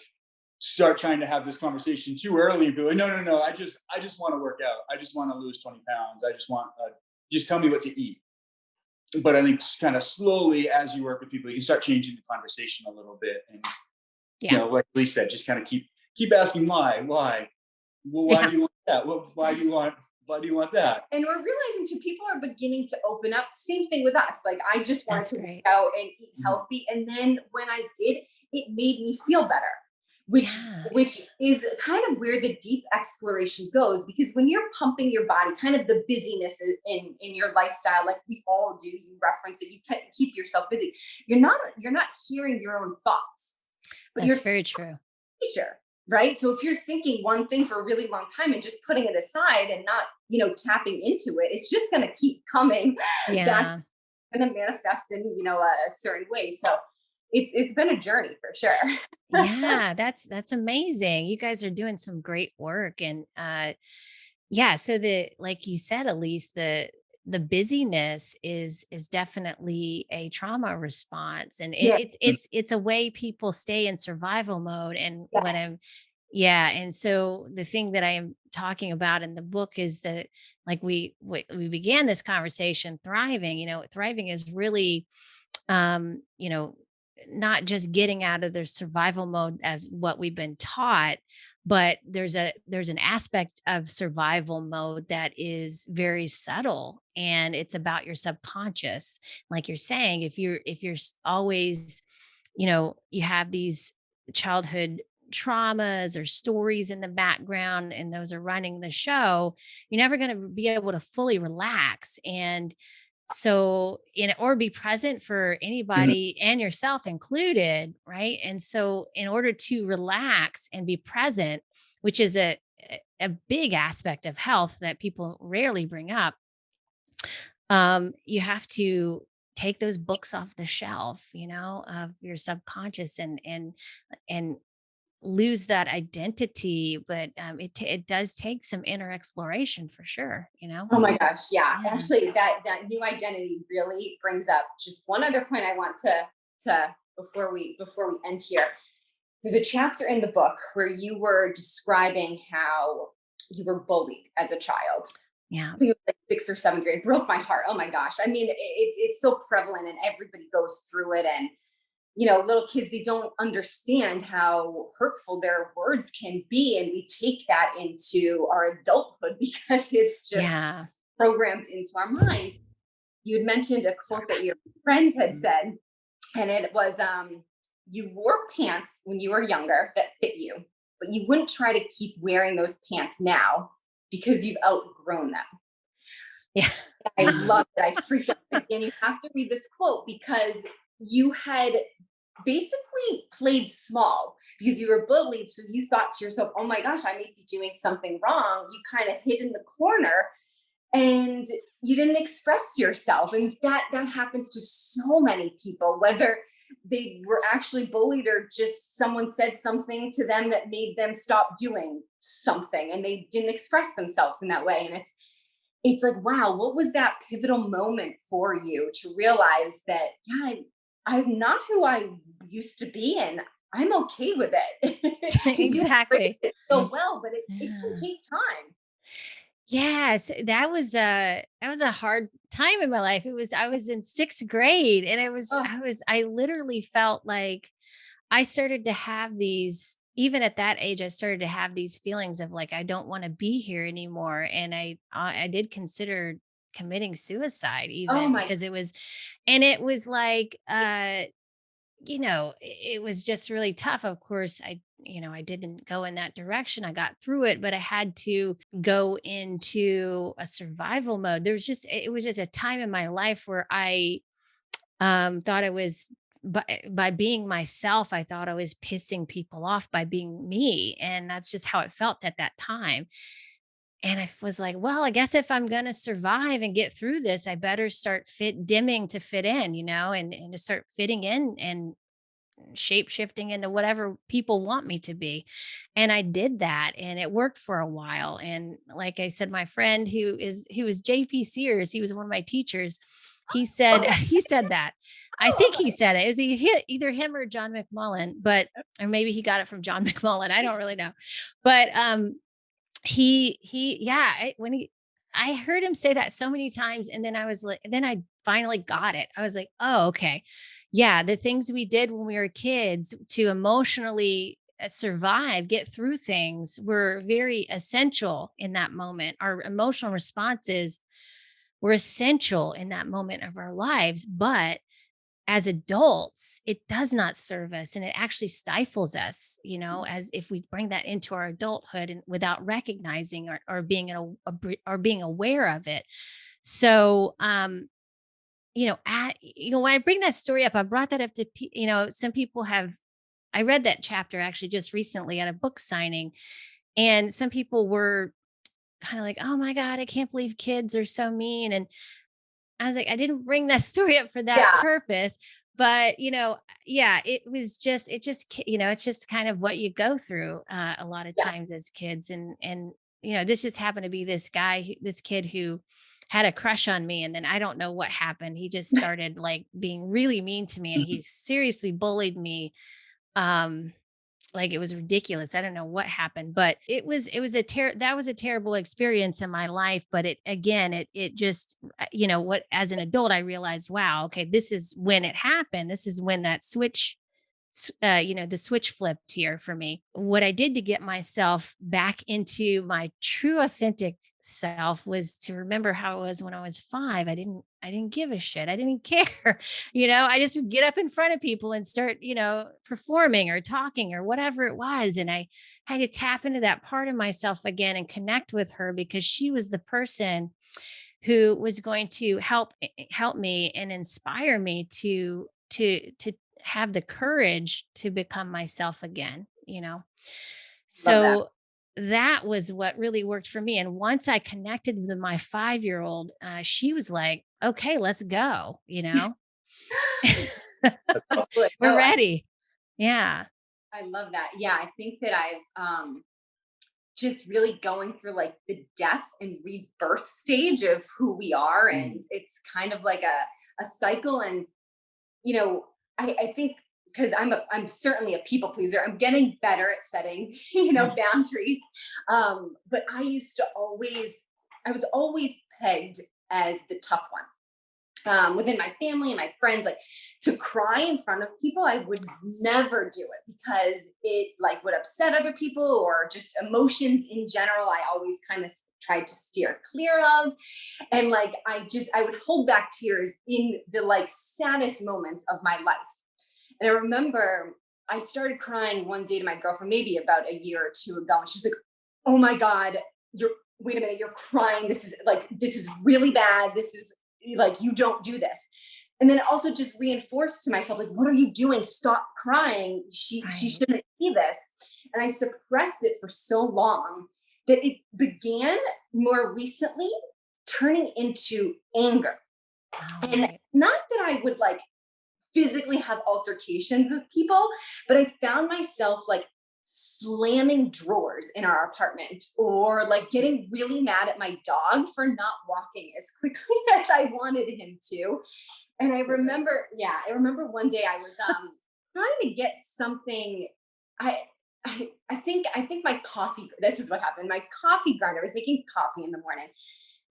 start trying to have this conversation too early and be like, no, I just want to work out. I just want to lose 20 pounds. I just want just tell me what to eat. But I think kind of slowly, as you work with people, you can start changing the conversation a little bit, and like Elise said, just kind of keep asking why. Well, why do you want that? Why do you want that?
And we're realizing too, people are beginning to open up. Same thing with us. Like, I just wanted to work out and eat healthy, and then when I did, it made me feel better. Which is kind of where the deep exploration goes, because when you're pumping your body, kind of the busyness in your lifestyle, like we all do, you reference it, you keep yourself busy. You're not hearing your own thoughts, but
that's very true.
Teacher, right? So if you're thinking one thing for a really long time and just putting it aside and not, tapping into it, it's just going to keep coming. That's going to manifest in, a certain way. So it's been a journey for sure.
Yeah, that's amazing. You guys are doing some great work. And so like you said, Elise, the busyness is definitely a trauma response. And it's a way people stay in survival mode. And and so the thing that I am talking about in the book is that, like we began this conversation, thriving is really not just getting out of their survival mode as what we've been taught, but there's an aspect of survival mode that is very subtle, and it's about your subconscious. Like you're saying, if you're always, you have these childhood traumas or stories in the background, and those are running the show, you're never going to be able to fully relax. And so or be present for anybody and yourself included, right? And so in order to relax and be present, which is a big aspect of health that people rarely bring up, you have to take those books off the shelf, of your subconscious, and lose that identity. But it does take some inner exploration for sure.
Oh my gosh, yeah. Actually, that new identity really brings up just one other point I want to before we end here. There's a chapter in the book where you were describing how you were bullied as a child.
Yeah.
I think it was like 6th or 7th grade. Broke my heart. Oh my gosh. I mean, it's so prevalent, and everybody goes through it. And little kids, they don't understand how hurtful their words can be. And we take that into our adulthood because it's just programmed into our minds. You had mentioned a quote that your friend had said, and it was, you wore pants when you were younger that fit you, but you wouldn't try to keep wearing those pants now because you've outgrown them.
Yeah.
I love it. I freaked out. And you have to read this quote, because you had basically played small because you were bullied. So you thought to yourself, oh my gosh, I may be doing something wrong. You kind of hid in the corner and you didn't express yourself. And that happens to so many people, whether they were actually bullied or just someone said something to them that made them stop doing something and they didn't express themselves in that way. And it's like, wow, what was that pivotal moment for you to realize that, yeah, I'm not who I used to be, and I'm okay with it. Because you
Exactly.
phrased it so well, but it can
Yeah.
take time.
Yes, that was a hard time in my life. I was in 6th grade, and
Oh,
I literally felt like I started to have these, even at that age, I started to have these feelings of like, I don't want to be here anymore. And I did consider committing suicide
oh
even
my,
because it was like, it was just really tough. Of course, I didn't go in that direction. I got through it, but I had to go into a survival mode. It was just a time in my life where I thought I was by being myself, I thought I was pissing people off by being me. And that's just how it felt at that time. And I was like, well, I guess if I'm going to survive and get through this, I better start dimming to fit in, and to start fitting in and shape shifting into whatever people want me to be. And I did that and it worked for a while. And like I said, my friend who was JP Sears, he was one of my teachers. He said,
okay.
he said that. I
Oh,
think he said it. It was either him or John McMullen, or maybe he got it from John McMullen. I don't really know. But yeah, I heard him say that so many times, and then I was like, then I finally got it. I was like, oh, okay. Yeah, the things we did when we were kids to emotionally survive, get through things were very essential in that moment. Our emotional responses were essential in that moment of our lives, but as adults, it does not serve us and it actually stifles us, as if we bring that into our adulthood and without recognizing or being or being aware of it. So, when I bring that story up, I brought that up to, some people I read that chapter actually just recently at a book signing, and some people were kind of like, oh my God, I can't believe kids are so mean. And I was like, I didn't bring that story up for that
yeah,
purpose. But, yeah, it's just kind of what you go through a lot of
yeah.
times as kids. This just happened to be this kid who had a crush on me. And then I don't know what happened. He just started like being really mean to me and he seriously bullied me. Um, like it was ridiculous. I don't know what happened, but that was a terrible experience in my life. But it just, as an adult, I realized, wow, okay, this is when it happened. This is when that the switch flipped here for me. What I did to get myself back into my true authentic self was to remember how it was when I was 5. I didn't give a shit. I didn't care. I just would get up in front of people and start, performing or talking or whatever it was. And I had to tap into that part of myself again and connect with her because she was the person who was going to help me and inspire me to have the courage to become myself again.
Love that.
So that was what really worked for me. And once I connected with my 5-year-old, she was like, okay, let's go.
That's good.
We're
No,
ready. Yeah.
I love that. Yeah, I think that I've just really going through like the death and rebirth stage of who we are. And it's kind of like a cycle. And, you know, I think because I'm certainly a people pleaser, I'm getting better at setting, boundaries. But I was always pegged as the tough one. Within my family and my friends, like to cry in front of people, I would never do it because it like would upset other people or just emotions in general. I always kind of tried to steer clear of. And like, I would hold back tears in the like saddest moments of my life. And I remember I started crying one day to my girlfriend, maybe about a year or two ago. And she was like, oh my God, wait a minute, you're crying. This is really bad. This is like, you don't do this. And then it also just reinforced to myself, like, what are you doing? Stop crying. She
Right.
shouldn't see this. And I suppressed it for so long that it began more recently turning into anger.
Oh,
And
right.
not that I would like physically have altercations with people, but I found myself like slamming drawers in our apartment, or like getting really mad at my dog for not walking as quickly as I wanted him to. And I remember, yeah, I remember one day I was trying to get something. I I think my coffee, this is what happened. My coffee grinder, I was making coffee in the morning.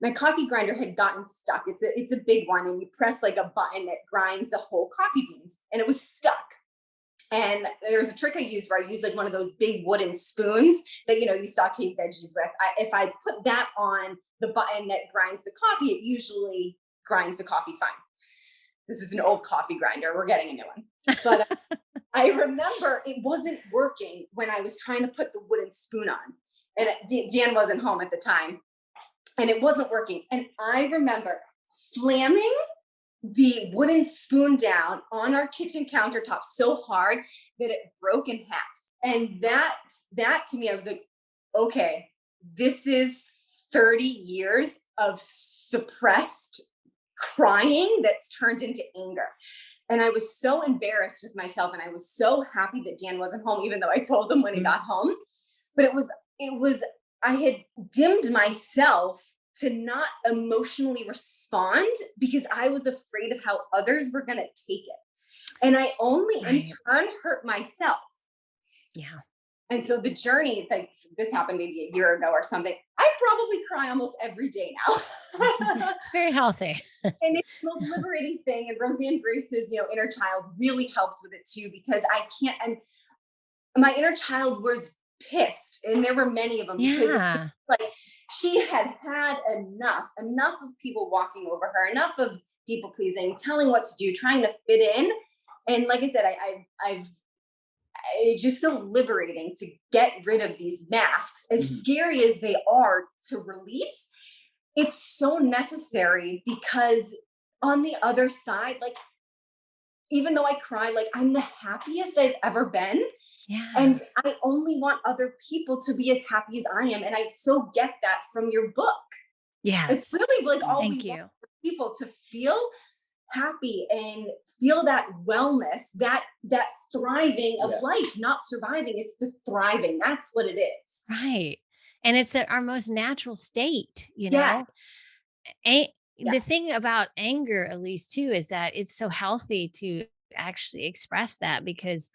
My coffee grinder had gotten stuck. It's a big one, and you press like a button that grinds the whole coffee beans, and it was stuck. And there's a trick I use where I use like one of those big wooden spoons that you saute veggies with. If I put that on the button that grinds the coffee, it usually grinds the coffee fine. This is an old coffee grinder. We're getting a new one. But I remember it wasn't working when I was trying to put the wooden spoon on. And Jan wasn't home at the time. And it wasn't working. And I remember slamming the wooden spoon down on our kitchen countertop so hard that it broke in half. And that to me, I was like, okay, this is 30 years of suppressed crying that's turned into anger. And I was so embarrassed with myself, and I was so happy that Dan wasn't home, even though I told him when he got home. But I had dimmed myself to not emotionally respond because I was afraid of how others were going to take it. And I only in turn hurt myself.
Yeah.
And so the journey, like this happened maybe a year ago or something, I probably cry almost every day now.
It's very healthy.
And it's the most liberating thing. And Roseanne Grace's, inner child really helped with it too, because and my inner child was pissed, and there were many of them.
Yeah.
Because like she had enough of people walking over her, enough of people pleasing, telling what to do, trying to fit in. And like I said, it's just so liberating to get rid of these masks, as scary as they are to release. It's so necessary, because on the other side, like, even though I cry, like I'm the happiest I've ever been.
Yeah.
And I only want other people to be as happy as I am. And I so get that from your book.
Yeah.
It's really like all
Thank
we
you.
want people to feel happy and feel that wellness, that thriving of life, not surviving. It's the thriving. That's what it is.
Right. And it's our most natural state,
Yes.
The
Yes.
thing about anger, Elise, too, is that it's so healthy to actually express that, because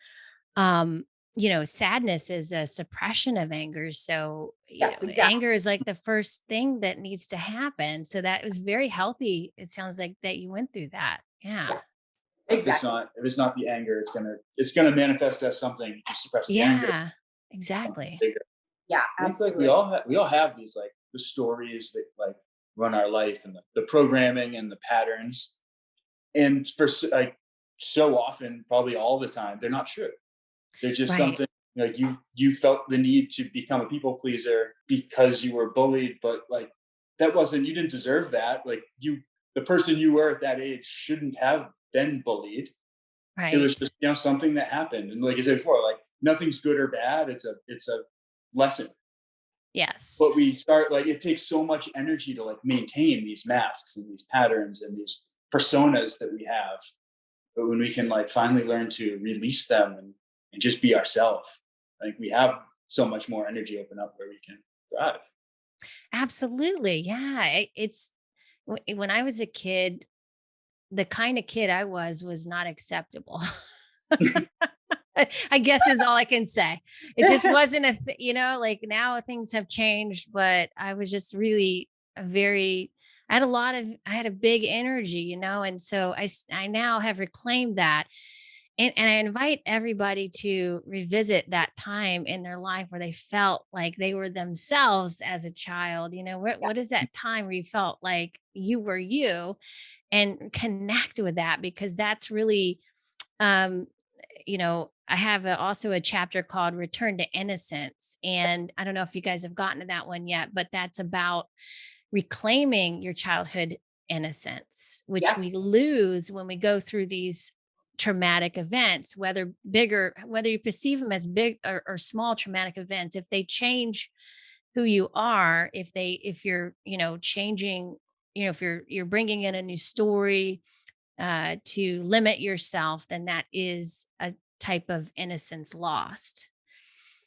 sadness is a suppression of anger. So,
Yes, exactly.
anger is like the first thing that needs to happen. So that was very healthy. It sounds like that you went through that. Yeah.
Exactly.
If it's not the anger, it's gonna manifest as something to suppress the anger.
Yeah, exactly.
Yeah,
I think like
absolutely.
we all have these like the stories that like run our life, and the programming and the patterns, and like so often, probably all the time, they're not true. They're just
Right.
something like you felt the need to become a people pleaser because you were bullied, but like that wasn't, you didn't deserve that. Like the person you were at that age shouldn't have been bullied. It was
Right.
just something that happened. And like I said before, like nothing's good or bad. It's a lesson.
Yes.
But we start like it takes so much energy to like maintain these masks and these patterns and these personas that we have. But when we can like finally learn to release them and just be ourselves, I think we have so much more energy open up where we can thrive.
Absolutely. Yeah. When I was a kid, the kind of kid I was not acceptable. I guess is all I can say. It just wasn't like now things have changed, but I was just really I had a big energy, and so I now have reclaimed that. And I invite everybody to revisit that time in their life where they felt like they were themselves as a child. What is that time where you felt like you were you, and connect with that, because that's really, um, I have also a chapter called Return to Innocence. And I don't know if you guys have gotten to that one yet, but that's about reclaiming your childhood innocence, which
Yes.
we lose when we go through these traumatic events, whether you perceive them as big or small traumatic events. If they change who you are, if you're, changing, if you're bringing in a new story, to limit yourself, then that is a type of innocence lost.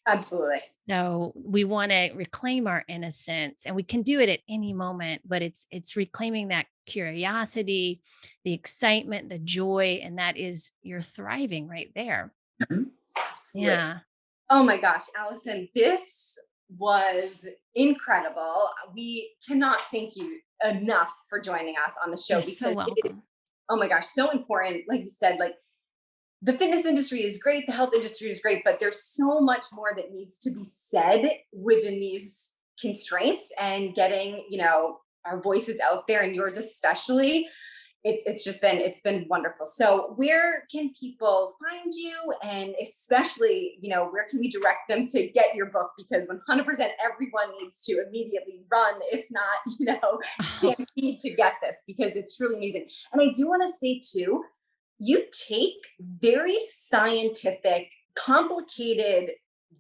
Absolutely.
So we want to reclaim our innocence, and we can do it at any moment, but it's reclaiming that curiosity, the excitement, the joy, and that is you're thriving right there.
Mhm.
Absolutely.
Yeah.
Oh my gosh, Allison, this was incredible. We cannot thank you enough for joining us on the show
You're so
because it is,
welcome.
oh my gosh, so important. Like you said, like the fitness industry is great, the health industry is great, but there's so much more that needs to be said within these constraints, and getting, our voices out there, and yours especially. It's been wonderful. So where can people find you, and especially, where can we direct them to get your book? Because 100% everyone needs to immediately run, if not, stampede to get this, because it's truly amazing. And I do want to say too, you take very scientific, complicated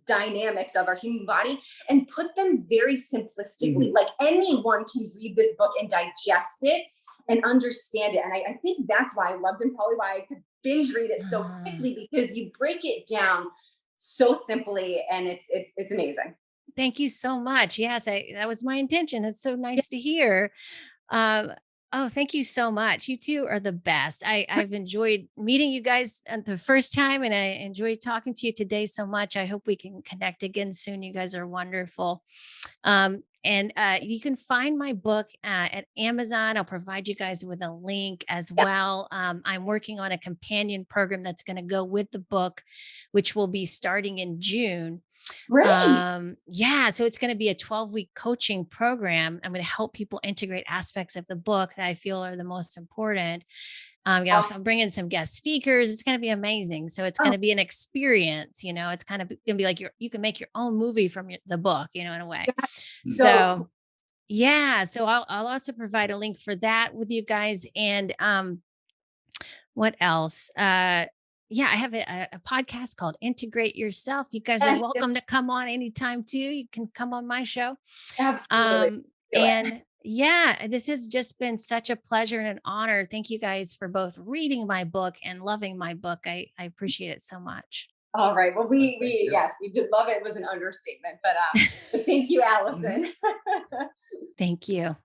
dynamics of our human body and put them very simplistically.
Mhm.
Like anyone can read this book and digest it and understand it. And I think that's why I loved it, and probably why I could binge read it so
Ah,
quickly, because you break it down so simply, and it's amazing.
thank you so much. Yes, that was my intention. It's so
Yeah.
nice to hear. Um, oh, thank you so much. You two are the best. I've enjoyed meeting you guys at the first time, and I enjoyed talking to you today so much. I hope we can connect again soon. You guys are wonderful. And you can find my book at Amazon. I'll provide you guys with a link as
Yeah.
well. I'm working on a companion program that's going to go with the book, which will be starting in June.
Great.
Yeah, so it's going to be a 12-week coaching program. I'm going to help people integrate aspects of the book that I feel are the most important. So
Awesome.
I'm bringing some guest speakers. It's going to be amazing. So it's going
Oh,
to be an experience. It's kind of going to be like you can make your own movie from the book, in a way.
that's so
So
cool.
yeah, so I'll also provide a link for that with you guys. And what else? Yeah, I have a podcast called Integrate Yourself. You guys are
Yes, yes,
welcome to come on anytime too. You can come on my show.
absolutely. Do it.
And yeah, this has just been such a pleasure and an honor. Thank you guys for both reading my book and loving my book. I appreciate it so much.
All right. Well,
Thank
we
you.
yes, we did love it. It was an understatement, but thank you,
Mhm.
Allison.
Thank you.